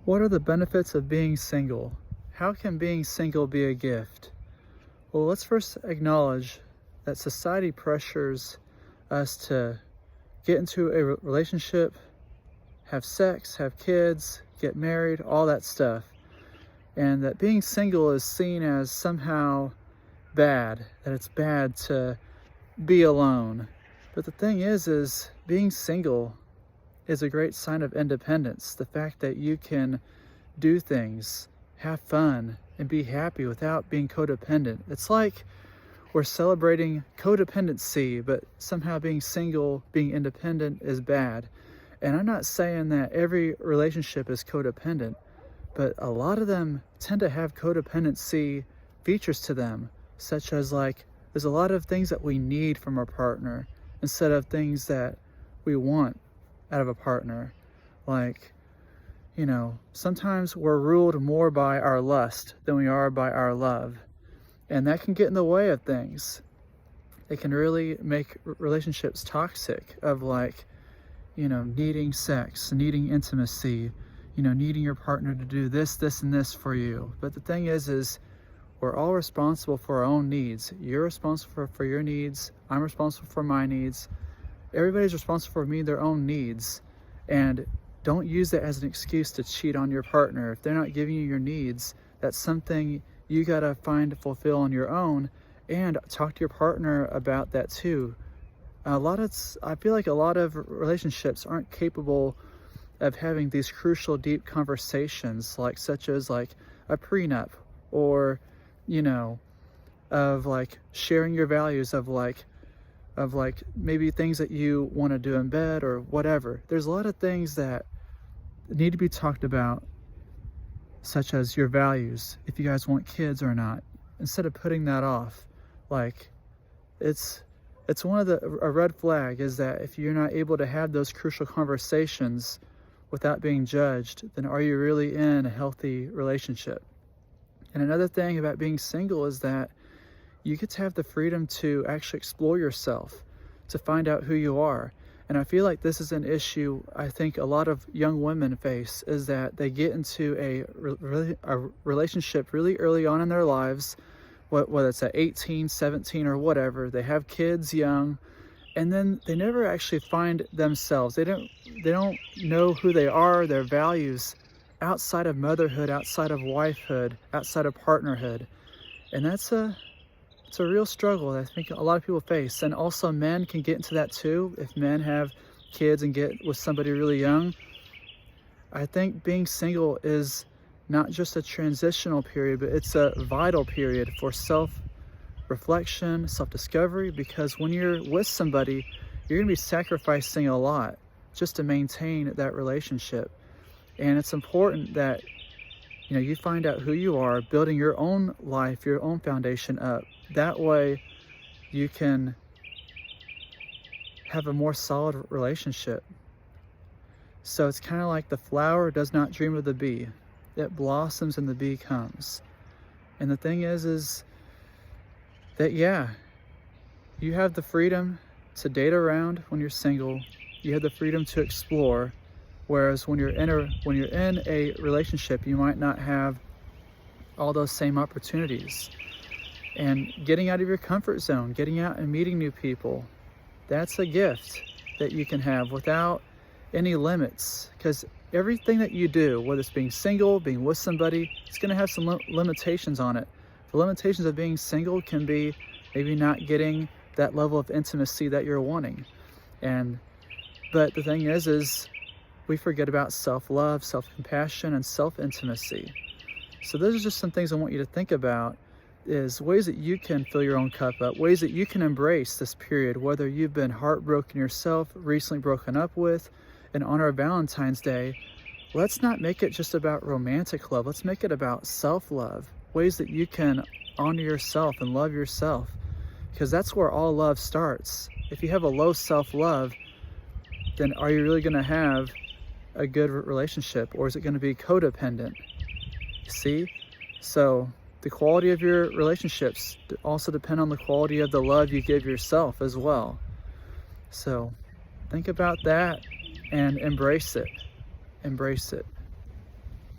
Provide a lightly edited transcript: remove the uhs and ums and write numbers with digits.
What are the benefits of being single? How can being single be a gift? Well, let's first acknowledge that society pressures us to get into a relationship, have sex, have kids, get married, all that stuff. And that being single is seen as somehow bad, that it's bad to be alone. But the thing is being single is a great sign of independence. The fact that you can do things, have fun, and be happy without being codependent. It's like we're celebrating codependency, but somehow being single, being independent is bad. And I'm not saying that every relationship is codependent, but a lot of them tend to have codependency features to them, such as like, there's a lot of things that we need from our partner instead of things that we want out of a partner. Like, sometimes we're ruled more by our lust than we are by our love. And that can get in the way of things. It can really make relationships toxic of like, needing sex, needing intimacy, needing your partner to do this, this, and this for you. But the thing is we're all responsible for our own needs. You're responsible for your needs. I'm responsible for my needs. Everybody's responsible for meeting their own needs. And don't use that as an excuse to cheat on your partner. If they're not giving you your needs, that's something you gotta find to fulfill on your own, and talk to your partner about that too. I feel like a lot of relationships aren't capable of having these crucial, deep conversations, such as a prenup, or of like sharing your values of maybe things that you want to do in bed or whatever. There's a lot of things that need to be talked about, such as your values, if you guys want kids or not, instead of putting that off. It's one of a red flag is that if you're not able to have those crucial conversations without being judged, then are you really in a healthy relationship? And another thing about being single is that you get to have the freedom to actually explore yourself, to find out who you are. And I feel like this is an issue I think a lot of young women face, is that they get into a relationship really early on in their lives, whether it's at 18, 17, or whatever. They have kids young, and then they never actually find themselves. They don't know who they are, their values, outside of motherhood, outside of wifehood, outside of partnerhood. And it's a real struggle that I think a lot of people face. And also men can get into that too. If men have kids and get with somebody really young, I think being single is not just a transitional period, but it's a vital period for self-reflection, self-discovery, because when you're with somebody, you're gonna be sacrificing a lot just to maintain that relationship. And it's important that you find out who you are, building your own life, your own foundation up. That way you can have a more solid relationship. So it's kind of like the flower does not dream of the bee. It blossoms and the bee comes. And the thing is that, you have the freedom to date around when you're single. You have the freedom to explore. Whereas when you're in a relationship, you might not have all those same opportunities. And getting out of your comfort zone, getting out and meeting new people, that's a gift that you can have without any limits. Because everything that you do, whether it's being single, being with somebody, it's going to have some limitations on it. The limitations of being single can be maybe not getting that level of intimacy that you're wanting. But the thing is we forget about self-love, self-compassion, and self-intimacy. So those are just some things I want you to think about, is ways that you can fill your own cup up, ways that you can embrace this period, whether you've been heartbroken yourself, recently broken up with. In honor of Valentine's Day, let's not make it just about romantic love. Let's make it about self-love, ways that you can honor yourself and love yourself, because that's where all love starts. If you have a low self-love, then are you really going to have a good relationship, or is it going to be codependent? See? So the quality of your relationships also depend on the quality of the love you give yourself as well. So think about that and embrace it. Embrace it.